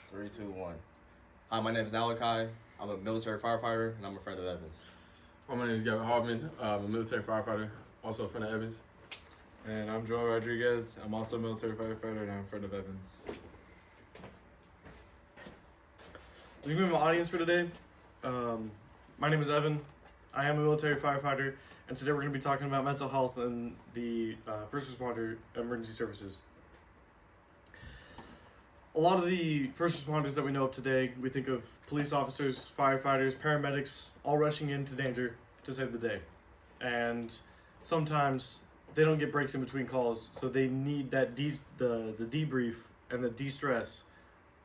Three, two, one. Hi, my name is Alakai. I'm a military firefighter, and I'm a friend of Evans. My name is Gavin Hoffman. I'm a military firefighter, also a friend of Evans. And I'm Joel Rodriguez. I'm also a military firefighter, and I'm a friend of Evans. This is going to be my audience for today. My name is Evan. I am a military firefighter, and today we're going to be talking about mental health and the first responder emergency services. A lot of the first responders that we know of today, we think of police officers, firefighters, paramedics, all rushing into danger to save the day. And sometimes they don't get breaks in between calls, so they need that the debrief and the de-stress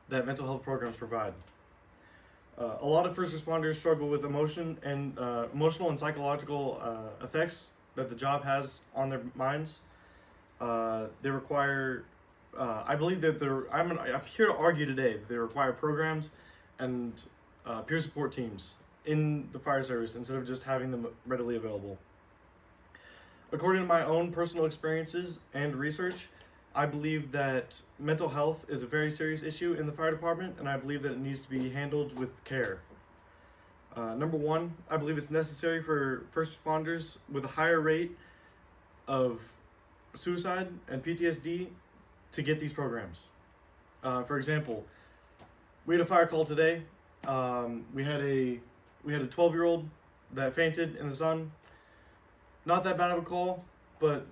that mental health programs provide. A lot of first responders struggle with emotional and psychological effects that the job has on their minds. They require, I believe that I'm here to argue today that they require programs and peer support teams in the fire service instead of just having them readily available. According to my own personal experiences and research, I believe that mental health is a very serious issue in the fire department, and I believe that it needs to be handled with care. Number one, I believe it's necessary for first responders with a higher rate of suicide and PTSD to get these programs. For example, we had a fire call today. We had a 12-year-old that fainted in the sun. Not that bad of a call, but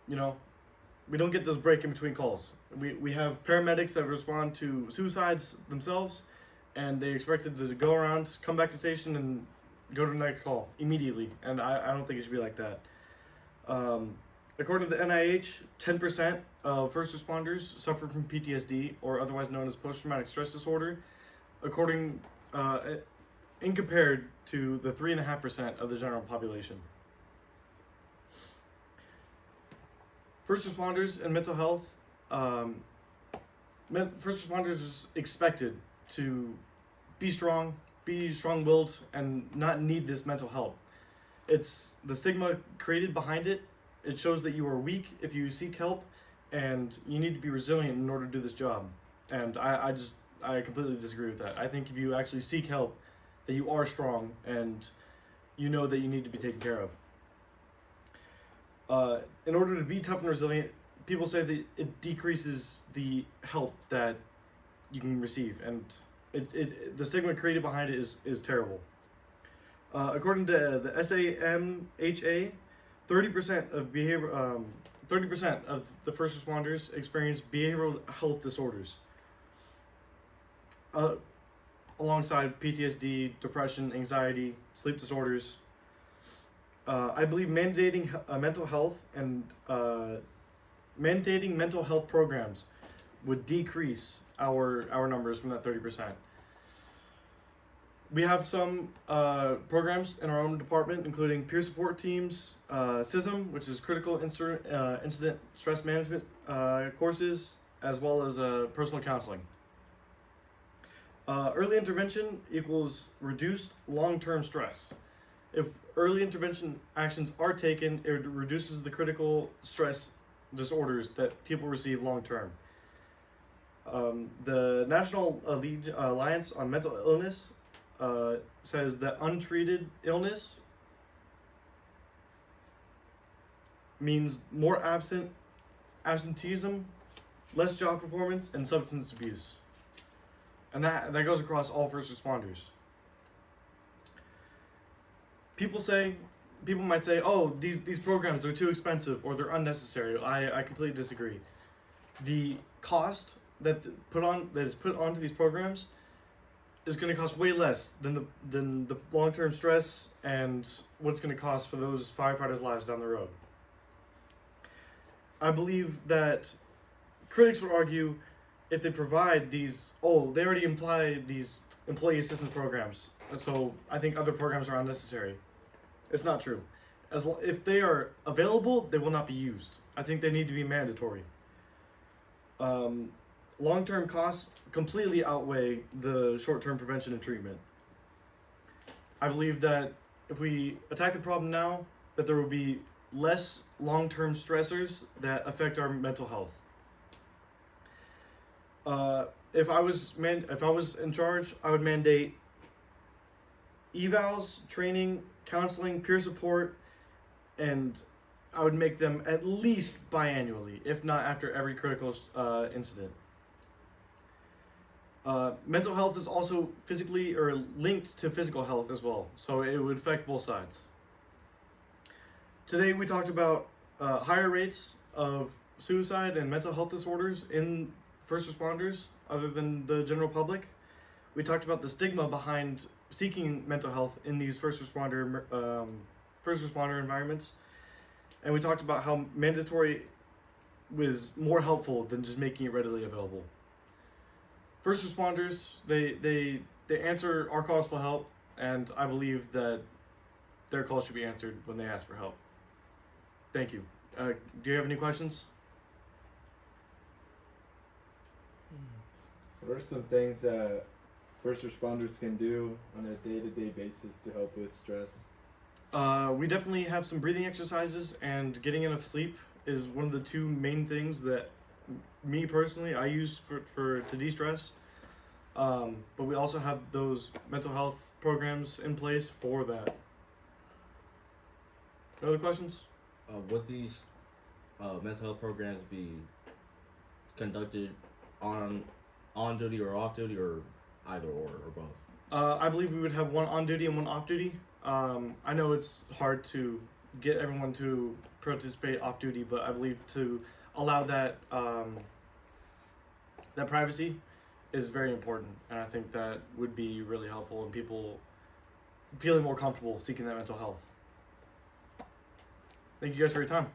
we don't get those break in between calls. We have paramedics that respond to suicides themselves, and they expected to go around, come back to station, and go to the next call immediately. And I don't think it should be like that. According to the NIH, 10% of first responders suffer from PTSD, or otherwise known as post-traumatic stress disorder, in compared to the 3.5% of the general population. First responders and mental health, first responders is expected to be strong-willed, and not need this mental help. It's the stigma created behind it. It shows that you are weak if you seek help, and you need to be resilient in order to do this job. And I completely disagree with that. I think if you actually seek help, that you are strong, and you know that you need to be taken care of. In order to be tough and resilient, people say that it decreases the help that you can receive, and the stigma created behind it is terrible. According to the SAMHA, 30% of the first responders experience behavioral health disorders, alongside PTSD, depression, anxiety, sleep disorders. I believe mandating mental health and mandating mental health programs would decrease our numbers from that 30%. We have some programs in our own department, including peer support teams, CISM, which is critical incident stress management courses, as well as personal counseling. Early intervention equals reduced long-term stress. If early intervention actions are taken, it reduces the critical stress disorders that people receive long-term. The National Alliance on Mental Illness says that untreated illness means more absenteeism, less job performance, and substance abuse. And that goes across all first responders. People might say, oh, these programs are too expensive or they're unnecessary. I completely disagree. The cost that is put onto these programs is going to cost way less than the long-term stress and what it's going to cost for those firefighters' lives down the road. I believe that critics would argue if they provide these, they already imply these employee assistance programs, so I think other programs are unnecessary. It's not true. If they are available, they will not be used. I think they need to be mandatory. Long-term costs completely outweigh the short-term prevention and treatment. I believe that if we attack the problem now, that there will be less long-term stressors that affect our mental health. if I was in charge, I would mandate evals, training, counseling, peer support, and I would make them at least biannually, if not after every critical incident. Mental health is also physically or linked to physical health as well, so it would affect both sides. Today we talked about higher rates of suicide and mental health disorders in first responders other than the general public. We talked about the stigma behind seeking mental health in these first responder environments, and we talked about how mandatory was more helpful than just making it readily available. First responders, they answer our calls for help, and I believe that their calls should be answered when they ask for help. Thank you. Do you have any questions? What are some things that first responders can do on a day-to-day basis to help with stress? We definitely have some breathing exercises, and getting enough sleep is one of the two main things that me personally I use for to de-stress. But we also have those mental health programs in place for that. No other questions? Would these mental health programs be conducted on duty or off duty, or either or both? I believe we would have one on duty and one off duty. I know it's hard to get everyone to participate off duty, but I believe to allow that that privacy is very important, and I think that would be really helpful in people feeling more comfortable seeking that mental health. Thank you guys for your time.